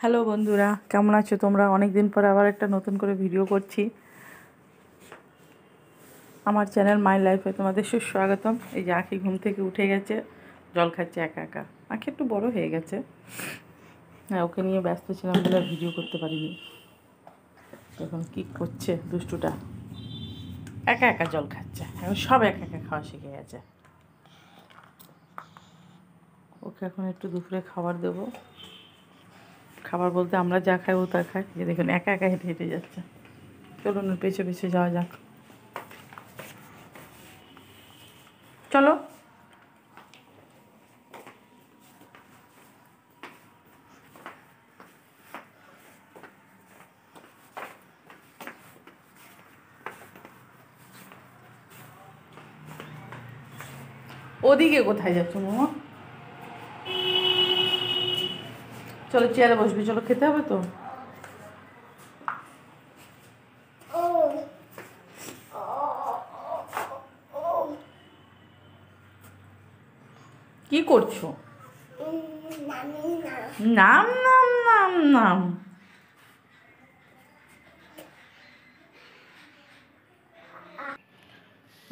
Hello বন্ধুরা, কেমন আছো তোমরা? অনেক দিন পর আবার একটা নতুন করে ভিডিও করছি। আমার চ্যানেল মাই লাইফে তোমাদের সুস্বাগতম। এই যে আঁখি ঘুম থেকে উঠে গেছে, জল খাচ্ছে একা একা। আঁখি একটু বড় হয়ে গেছে, হ্যাঁ, ওকে নিয়ে ব্যস্ত ছিলাম বলে ভিডিও করতে পারিনি। এখন কী করছে দুষ্টুটা, একা একা জল খাচ্ছে। এখন সব একা একা খাওয়া শিখে গেছে। ওকে এখন একটু দুপুরে খাবার দেবো। খাবার বলতে আমরা যা খাই ও তা খায়। যে দেখুন একা একা হেঁটে হেঁটে যাচ্ছে। চলুন পেছে পেছে যাওয়া যাক, চলো। ওদিকে কোথায় যাচ্ছ মামা? চলো চেয়ারে বসবি, চলো, খেতে হবে তো। কি করছো? নাম নাম নাম নাম।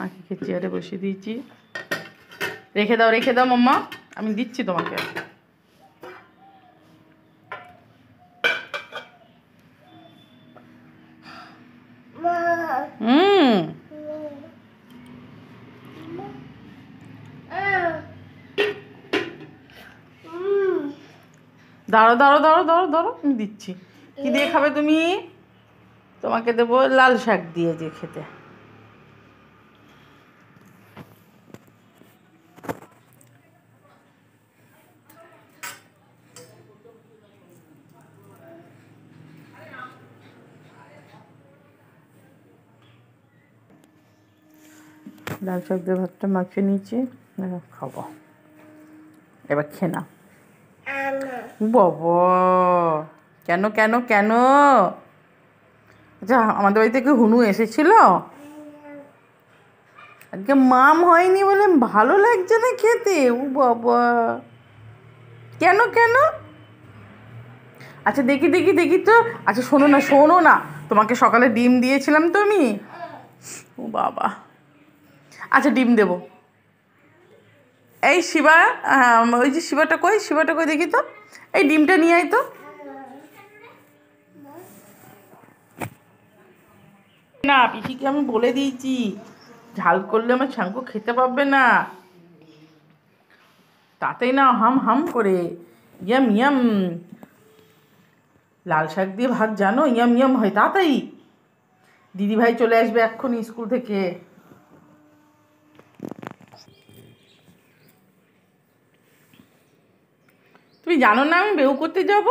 আঁকিকে চেয়ারে বসিয়ে দিয়েছি। রেখে দাও মাম্মা, আমি দিচ্ছি তোমাকে। হুম, দাঁড়ো দাঁড়ো দাঁড়ো দাঁড়ো দাঁড়ো, আমি দিচ্ছি। কি দিয়ে খাবে তুমি? তোমাকে দেবো লাল শাক দিয়ে যে খেতে। লাল শাক দিয়ে ভাতটা মাখিয়ে নিয়েছি, খাবো। এবার খেয়ে না। বাবা, কেন কেন কেন? আচ্ছা, আমাদের বাড়ি থেকে হুনু এসেছিল আজকে। মাম হয়নি বলে ভালো লাগছে না খেতে? ও বাবা, কেন কেন? আচ্ছা দেখি দেখি দেখি তো। আচ্ছা শোনো না, শোনো না, তোমাকে সকালে ডিম দিয়েছিলাম তো আমি। ও বাবা, আচ্ছা ডিম দেবো। এই শিবা, ওই যে শিবাটা কই, শিবাটা কই দেখি তো। এই ডিমটা নিয়ে আয় তো। না, পিসিকে আমি বলে দিয়েছি ঝাল করলে আমার শাঙ্কু খেতে পারবে না। তাতেই না হাম হাম করে ইয়াম ইয়াম। লাল শাক দিয়ে ভাত জানো ইয়াম ইয়াম হয় তাড়াতাড়ি। দিদিভাই চলে আসবে এক্ষুনি স্কুল থেকে। তুমি জানো না আমি বেউ করতে যাব?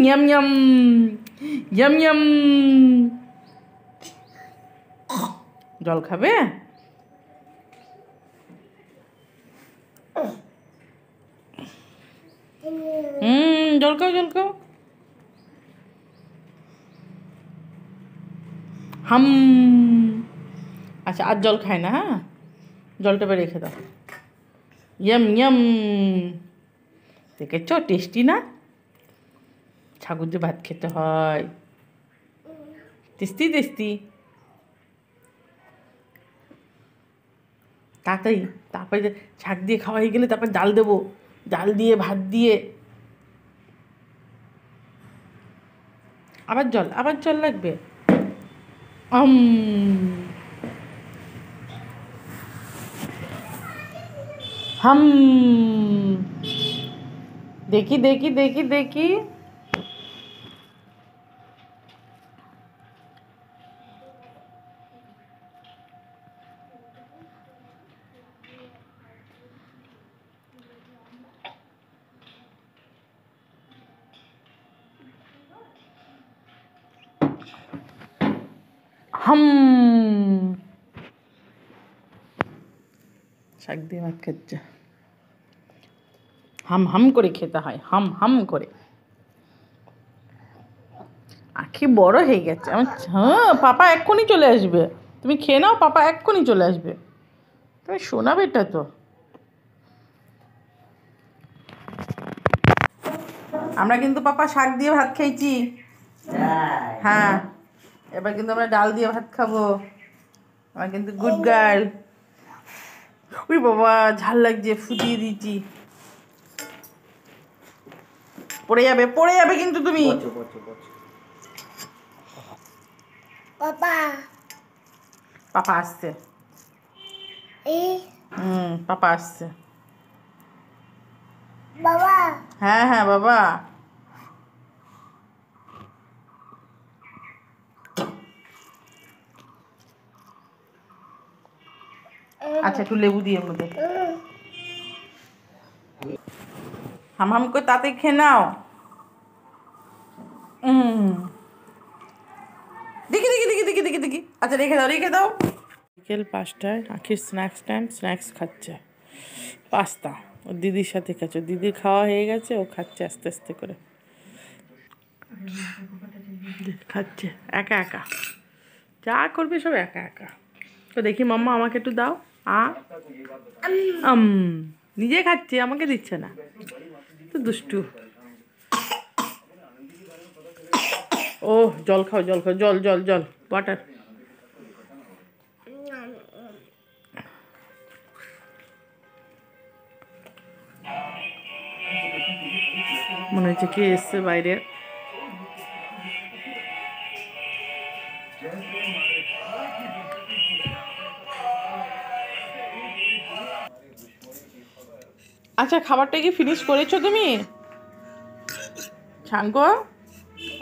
Yam yam yam yam. জল খাবে? জল খাও জল খাও। হাম। আচ্ছা আর জল খায় না, হ্যাঁ, জলটা বের রেখে দাও। Yam yam. দেখেছ টেস্টি না? ছাগল দিয়ে ভাত খেতে হয়, টেস্টি টেস্টি। তাড়াতাড়ি, তারপরে শাক দিয়ে খাওয়া হয়ে গেলে তারপর ডাল দেবো, ডাল দিয়ে ভাত দিয়ে। আবার জল লাগবে। হাম। দেখি দেখি দেখি দেখি। হাম। শাক দিয়ে ভাত খাচ্ছে। হাম হাম করে খেতে হয়, হাম হাম করে। আঁখি বড় হয়ে গেছে আমার। হ্যাঁ, পাপা এক্ষুনি চলে আসবে। তুমি খেয়ে নাও, পাপা এক্ষুনি চলে আসবে। তুমি শোনাবে এটা তো। আমরা কিন্তু পাপা শাক দিয়ে ভাত খেয়েছি। হ্যাঁ, এবার কিন্তু আমরা ডাল দিয়ে ভাত খাবো। আমরা কিন্তু গুড গার্ল। ওই বাবা ঝাল লাগছে, ফুটিয়ে দিয়েছি। পড়ে যাবে কিন্তু তুমি। পাপা আসছে। পাপা আসছে। বাবা। হ্যাঁ হ্যাঁ বাবা। আচ্ছা একটু লেবু দিয়ে মধ্যে হাম করে তাতে খেয়ে নাও। দেখি দেখি দেখি দেখি দেখি দেখি। আচ্ছা রেখে দাও। বিকেল 5টায় আখির স্ন্যাক্স টাইম। স্ন্যাক্স খাচ্ছে পাস্তা। ও দিদির সাথে খাচ্ছে। দিদির খাওয়া হয়ে গেছে, ও খাচ্ছে আস্তে আস্তে করে। খাচ্ছে একা একা, যা করবে সব একা একা। তো দেখি মাম্মা আমাকে একটু দাও। নিজে খাচ্ছে, আমাকে দিচ্ছে না, তো দুষ্টু। ও জল খাও জল ওয়াটার। মনে হচ্ছে কে এসছে বাইরে। আচ্ছা খাবারটা কি ফিনিশ করেছো তুমি? ছাঙ্কো,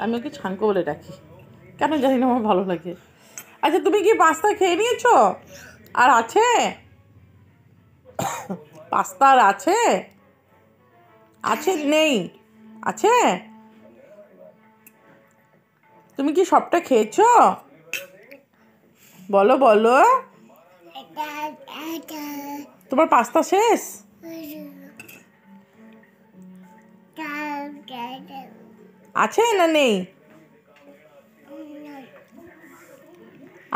আমি ওকে ছাঙ্কো বলে ডাকি, কেন জানি না, আমার ভালো লাগে। আচ্ছা তুমি কি পাস্তা খেয়ে নিয়েছো? আর আছে পাস্তা? আর আছে? নেই? আছে? তুমি কি সবটা খেয়েছো? বলো বলো। তোমার পাস্তা শেষ? আছে না নেই?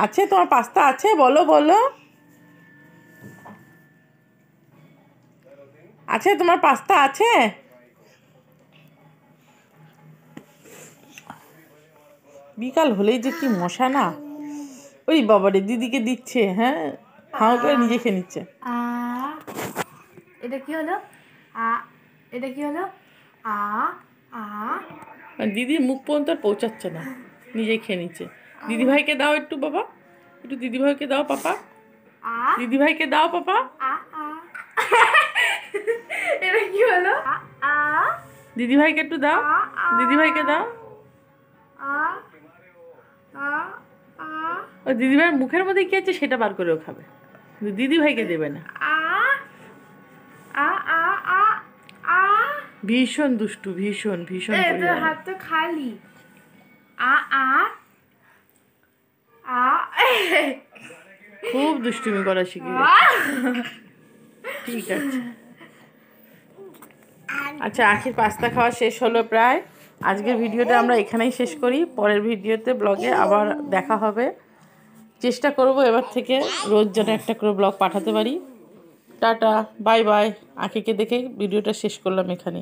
আছে, তোমার পাস্তা আছে? বলো বলো। আছে, তোমার পাস্তা আছে? বিকাল হলেই যে কি মশা না। ওই বাবারে দিদিকে দিচ্ছে। হ্যাঁ, হাঁ করে নিজে খেয়ে নিচ্ছে। এটা কি হলো? এটা কি হলো? দিদির মুখ পর্যন্ত আর পৌঁছাচ্ছে না, নিজেই খেয়ে নিচ্ছে। দিদিভাইকে দাও একটু বাবা, একটু দিদিভাইকে দাও পাপা, দিদিভাইকে দাও পাপা। এটা কি হলো? দিদিভাইকে একটু দাও, দিদিভাইকে দাও। ও দিদিভাইয়ের মুখের মধ্যে কি আছে সেটা বার করেও খাবে, কিন্তু দিদিভাইকে দেবে না। ভীষণ দুষ্টু, ভীষণ ভীষণ। হাত তো খালি। খুব দুষ্টুমি করা শিখে গেছে। ঠিক আছে। আচ্ছা আখির পাস্তা খাওয়া শেষ হলো প্রায়। আজকের ভিডিওটা আমরা এখানেই শেষ করি। পরের ভিডিওতে ব্লগে আবার দেখা হবে। চেষ্টা করব এবার থেকে রোজ যেন একটা করে ব্লগ পাঠাতে পারি। Tata, bye bye. আখিকে দেখে ভিডিওটা শেষ করলাম এখানে।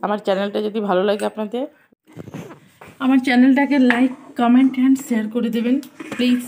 আমার চ্যানেলটা যদি ভালো লাগে আপনাদের, আমার চ্যানেলটাকে লাইক, কমেন্ট অ্যান্ড শেয়ার করে দেবেন প্লিজ।